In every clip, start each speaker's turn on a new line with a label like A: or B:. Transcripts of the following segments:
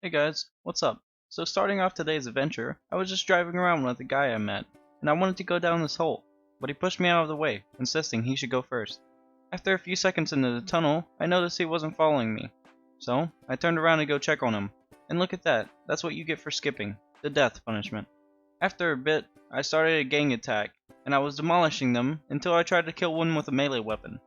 A: Hey guys, what's up? So starting off today's adventure, I was just driving around with a guy I met, and I wanted to go down this hole, but he pushed me out of the way, insisting he should go first. After a few seconds into the tunnel, I noticed he wasn't following me. So, I turned around to go check on him. And look at that, that's what you get for skipping, the death punishment. After a bit, I started a gang attack, and I was demolishing them until I tried to kill one with a melee weapon.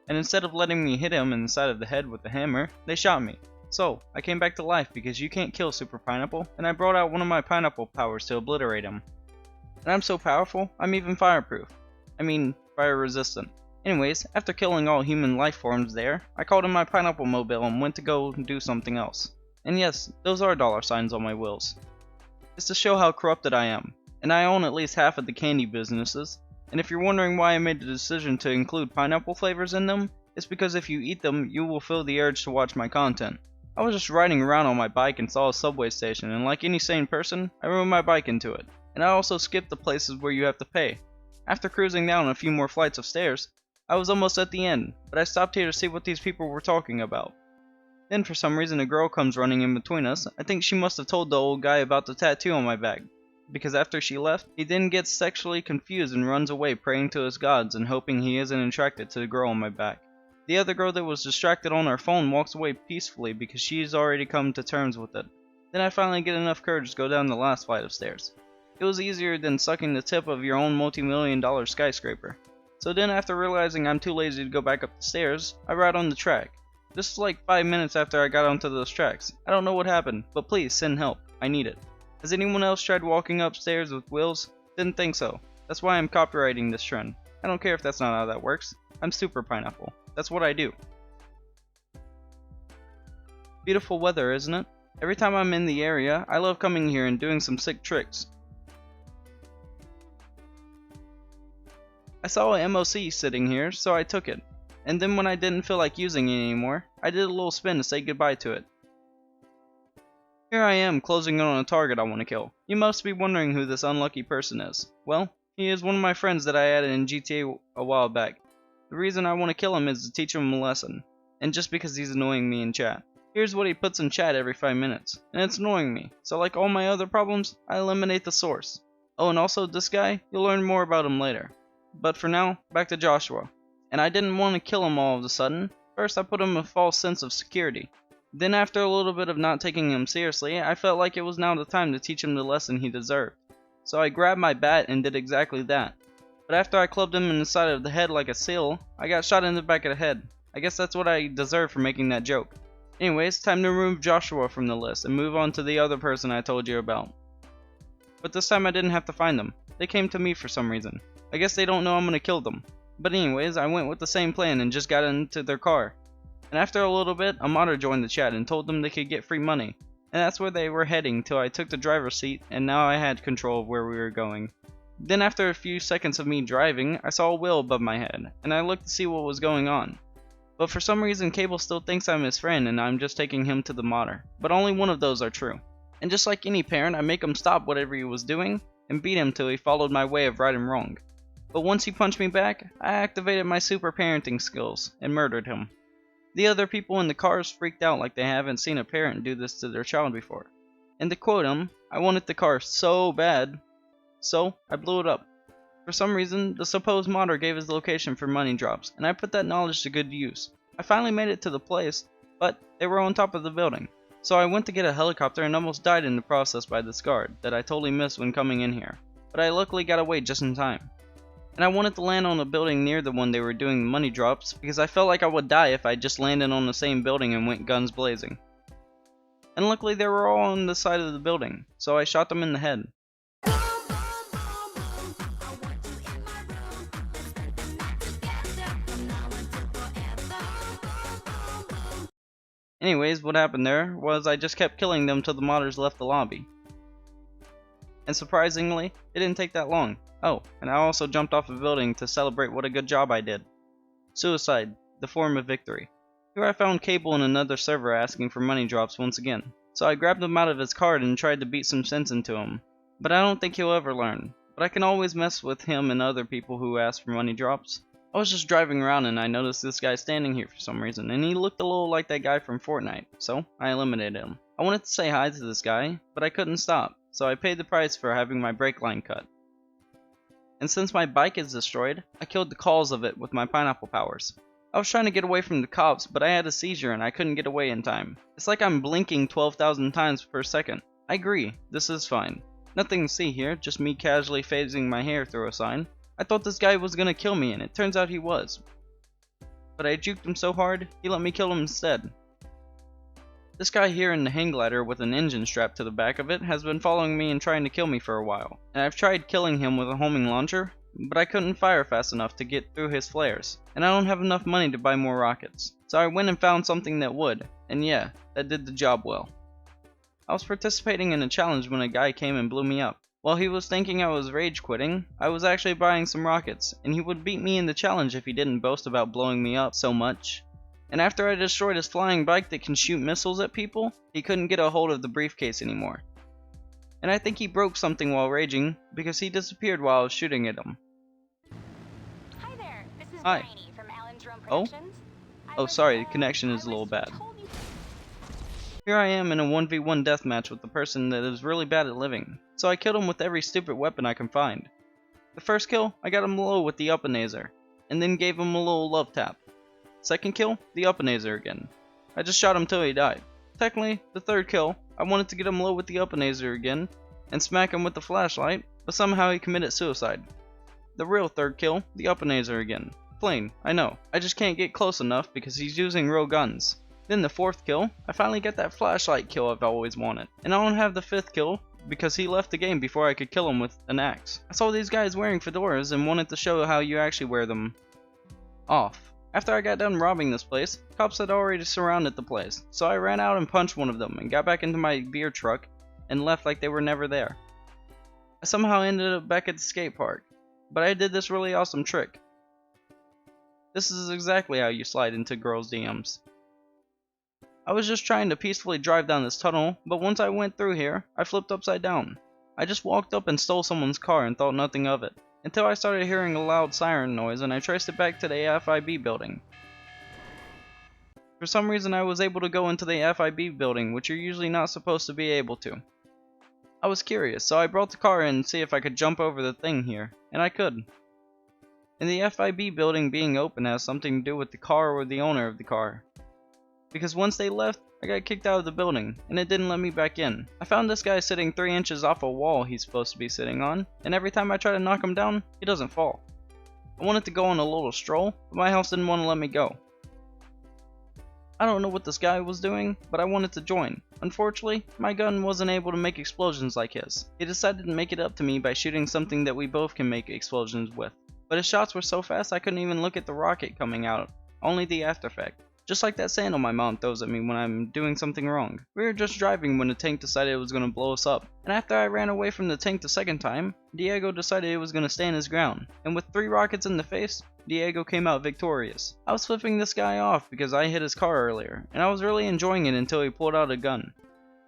A: And instead of letting me hit him in the side of the head with the hammer, they shot me. So, I came back to life because you can't kill Super Pineapple, and I brought out one of my pineapple powers to obliterate him. And I'm so powerful, I'm even fireproof. I mean, fire resistant. Anyways, after killing all human life forms there, I called in my pineapple mobile and went to go do something else. And yes, those are dollar signs on my wheels. It's to show how corrupted I am, and I own at least half of the candy businesses. And if you're wondering why I made the decision to include pineapple flavors in them, it's because if you eat them, you will feel the urge to watch my content. I was just riding around on my bike and saw a subway station, and like any sane person, I rode my bike into it. And I also skipped the places where you have to pay. After cruising down a few more flights of stairs, I was almost at the end, but I stopped here to see what these people were talking about. Then for some reason a girl comes running in between us. I think she must have told the old guy about the tattoo on my back, because after she left, he then gets sexually confused and runs away praying to his gods and hoping he isn't attracted to the girl on my back. The other girl that was distracted on her phone walks away peacefully because she's already come to terms with it. Then I finally get enough courage to go down the last flight of stairs. It was easier than sucking the tip of your own multi-million-dollar skyscraper. So then after realizing I'm too lazy to go back up the stairs, I ride on the track. This is like 5 minutes after I got onto those tracks. I don't know what happened, but please send help. I need it. Has anyone else tried walking upstairs with wheels? Didn't think so. That's why I'm copyrighting this trend. I don't care if that's not how that works. I'm Super Pineapple. That's what I do. Beautiful weather, isn't it? Every time I'm in the area, I love coming here and doing some sick tricks. I saw a MOC sitting here, so I took it. And then when I didn't feel like using it anymore, I did a little spin to say goodbye to it. Here I am, closing in on a target I want to kill. You must be wondering who this unlucky person is. Well, he is one of my friends that I added in GTA a while back. The reason I want to kill him is to teach him a lesson, and just because he's annoying me in chat. Here's what he puts in chat every 5 minutes, and it's annoying me, so like all my other problems, I eliminate the source. Oh, and also this guy, you'll learn more about him later. But for now, back to Joshua. And I didn't want to kill him all of a sudden. First I put him a false sense of security. Then after a little bit of not taking him seriously, I felt like it was now the time to teach him the lesson he deserved. So I grabbed my bat and did exactly that. But after I clubbed him in the side of the head like a seal, I got shot in the back of the head. I guess that's what I deserve for making that joke. Anyways, time to remove Joshua from the list and move on to the other person I told you about. But this time I didn't have to find them. They came to me for some reason. I guess they don't know I'm gonna kill them. But anyways, I went with the same plan and just got into their car. And after a little bit, a modder joined the chat and told them they could get free money. And that's where they were heading till I took the driver's seat and now I had control of where we were going. Then after a few seconds of me driving, I saw a wheel above my head, and I looked to see what was going on. But for some reason Cable still thinks I'm his friend and I'm just taking him to the modder. But only one of those are true. And just like any parent, I make him stop whatever he was doing, and beat him till he followed my way of right and wrong. But once he punched me back, I activated my super parenting skills, and murdered him. The other people in the cars freaked out like they haven't seen a parent do this to their child before. And to quote him, I wanted the car so bad. So, I blew it up. For some reason, the supposed modder gave his location for money drops, and I put that knowledge to good use. I finally made it to the place, but they were on top of the building. So I went to get a helicopter and almost died in the process by this guard that I totally missed when coming in here. But I luckily got away just in time. And I wanted to land on a building near the one they were doing the money drops, because I felt like I would die if I just landed on the same building and went guns blazing. And luckily they were all on the side of the building, so I shot them in the head. Anyways, what happened there was I just kept killing them till the modders left the lobby. And surprisingly, it didn't take that long. Oh, and I also jumped off a building to celebrate what a good job I did. Suicide, the form of victory. Here I found Cable in another server asking for money drops once again. So I grabbed him out of his card and tried to beat some sense into him. But I don't think he'll ever learn. But I can always mess with him and other people who ask for money drops. I was just driving around and I noticed this guy standing here for some reason, and he looked a little like that guy from Fortnite, so I eliminated him. I wanted to say hi to this guy, but I couldn't stop, so I paid the price for having my brake line cut. And since my bike is destroyed, I killed the cause of it with my pineapple powers. I was trying to get away from the cops, but I had a seizure and I couldn't get away in time. It's like I'm blinking 12,000 times per second. I agree, this is fine. Nothing to see here, just me casually phasing my hair through a sign. I thought this guy was gonna kill me, and it turns out he was. But I juked him so hard, he let me kill him instead. This guy here in the hang glider with an engine strapped to the back of it has been following me and trying to kill me for a while. And I've tried killing him with a homing launcher, but I couldn't fire fast enough to get through his flares. And I don't have enough money to buy more rockets. So I went and found something that would, and yeah, that did the job well. I was participating in a challenge when a guy came and blew me up. While he was thinking I was rage quitting, I was actually buying some rockets, and he would beat me in the challenge if he didn't boast about blowing me up so much. And after I destroyed his flying bike that can shoot missiles at people, he couldn't get a hold of the briefcase anymore. And I think he broke something while raging, because he disappeared while I was shooting at him.
B: Hi there, this is
A: Hi.
B: Bryony from Alan Jerome
A: Oh?
B: Productions.
A: Oh, sorry, the connection is a little bad. Here I am in a 1v1 deathmatch with a person that is really bad at living, so I killed him with every stupid weapon I can find. The first kill, I got him low with the Uppinazer, and then gave him a little love tap. Second kill, the Uppinazer again. I just shot him till he died. Technically, the third kill, I wanted to get him low with the Uppinazer again, and smack him with the flashlight, but somehow he committed suicide. The real third kill, the Uppinazer again. Plain, I know, I just can't get close enough because he's using real guns. Then the fourth kill, I finally got that flashlight kill I've always wanted. And I don't have the fifth kill because he left the game before I could kill him with an axe. I saw these guys wearing fedoras and wanted to show how you actually wear them off. After I got done robbing this place, cops had already surrounded the place, so I ran out and punched one of them and got back into my beer truck and left like they were never there. I somehow ended up back at the skate park, but I did this really awesome trick. This is exactly how you slide into girls' DMs. I was just trying to peacefully drive down this tunnel, but once I went through here, I flipped upside down. I just walked up and stole someone's car and thought nothing of it, until I started hearing a loud siren noise and I traced it back to the FIB building. For some reason I was able to go into the FIB building, which you're usually not supposed to be able to. I was curious, so I brought the car in to see if I could jump over the thing here, and I could. And the FIB building being open has something to do with the car or the owner of the car. Because once they left, I got kicked out of the building, and it didn't let me back in. I found this guy sitting 3 inches off a wall he's supposed to be sitting on, and every time I try to knock him down, he doesn't fall. I wanted to go on a little stroll, but my house didn't want to let me go. I don't know what this guy was doing, but I wanted to join. Unfortunately, my gun wasn't able to make explosions like his. He decided to make it up to me by shooting something that we both can make explosions with. But his shots were so fast I couldn't even look at the rocket coming out, only the after effect. Just like that sandal my mom throws at me when I'm doing something wrong. We were just driving when the tank decided it was going to blow us up. And after I ran away from the tank the second time, Diego decided it was going to stand his ground. And with 3 rockets in the face, Diego came out victorious. I was flipping this guy off because I hit his car earlier, and I was really enjoying it until he pulled out a gun.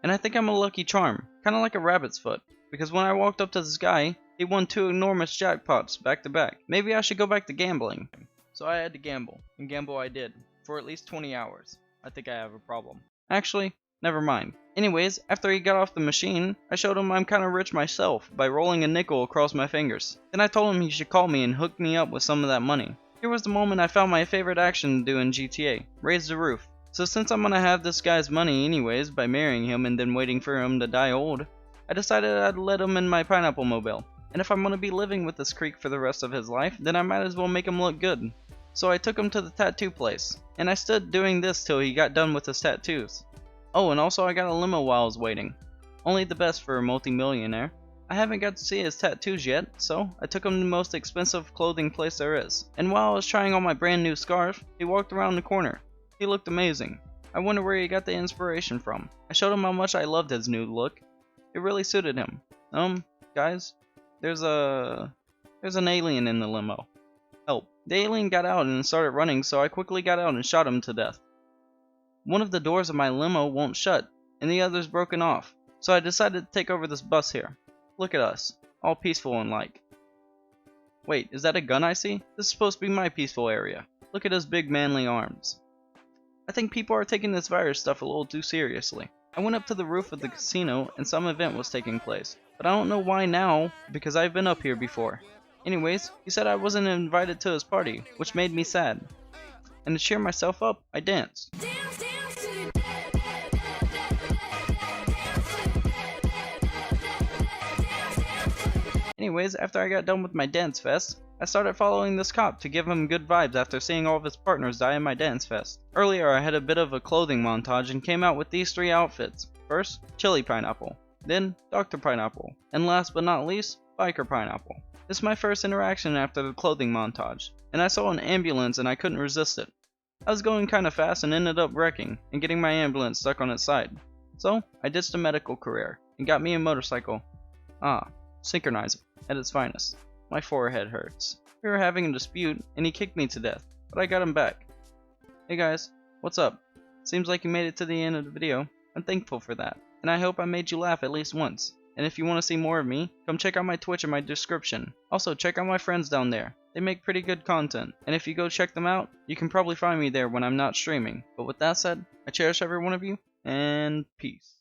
A: And I think I'm a lucky charm, kinda like a rabbit's foot, because when I walked up to this guy, he won 2 enormous jackpots back to back. Maybe I should go back to gambling. So I had to gamble, and gamble I did. For at least 20 hours. I think I have a problem. Actually, never mind. Anyways, after he got off the machine, I showed him I'm kinda rich myself by rolling a nickel across my fingers. Then I told him he should call me and hook me up with some of that money. Here was the moment I found my favorite action to do in GTA, raise the roof. So since I'm gonna have this guy's money anyways by marrying him and then waiting for him to die old, I decided I'd let him in my pineapple mobile. And if I'm gonna be living with this creep for the rest of his life, then I might as well make him look good. So I took him to the tattoo place, and I stood doing this till he got done with his tattoos. Oh, and also I got a limo while I was waiting. Only the best for a multi-millionaire. I haven't got to see his tattoos yet, so I took him to the most expensive clothing place there is. And while I was trying on my brand new scarf, he walked around the corner. He looked amazing. I wonder where he got the inspiration from. I showed him how much I loved his new look. It really suited him. Guys, there's an alien in the limo. Help. The alien got out and started running, so I quickly got out and shot him to death. One of the doors of my limo won't shut, and the other's broken off, so I decided to take over this bus here. Look at us, all peaceful and like. Wait, is that a gun I see? This is supposed to be my peaceful area. Look at his big manly arms. I think people are taking this virus stuff a little too seriously. I went up to the roof of the casino and some event was taking place, but I don't know why now, because I've been up here before. Anyways, he said I wasn't invited to his party, which made me sad. And to cheer myself up, I danced. Anyways, after I got done with my dance fest, I started following this cop to give him good vibes after seeing all of his partners die in my dance fest. Earlier I had a bit of a clothing montage and came out with these 3 outfits. First, Chili Pineapple, then Dr. Pineapple, and last but not least, Biker Pineapple. This is my first interaction after the clothing montage, and I saw an ambulance and I couldn't resist it. I was going kinda fast and ended up wrecking and getting my ambulance stuck on its side. So, I ditched a medical career and got me a motorcycle. Synchronizer at its finest. My forehead hurts. We were having a dispute and he kicked me to death, but I got him back. Hey guys, what's up? Seems like you made it to the end of the video. I'm thankful for that, and I hope I made you laugh at least once. And if you want to see more of me, come check out my Twitch in my description. Also, check out my friends down there. They make pretty good content, and if you go check them out, you can probably find me there when I'm not streaming. But with that said, I cherish every one of you, and peace.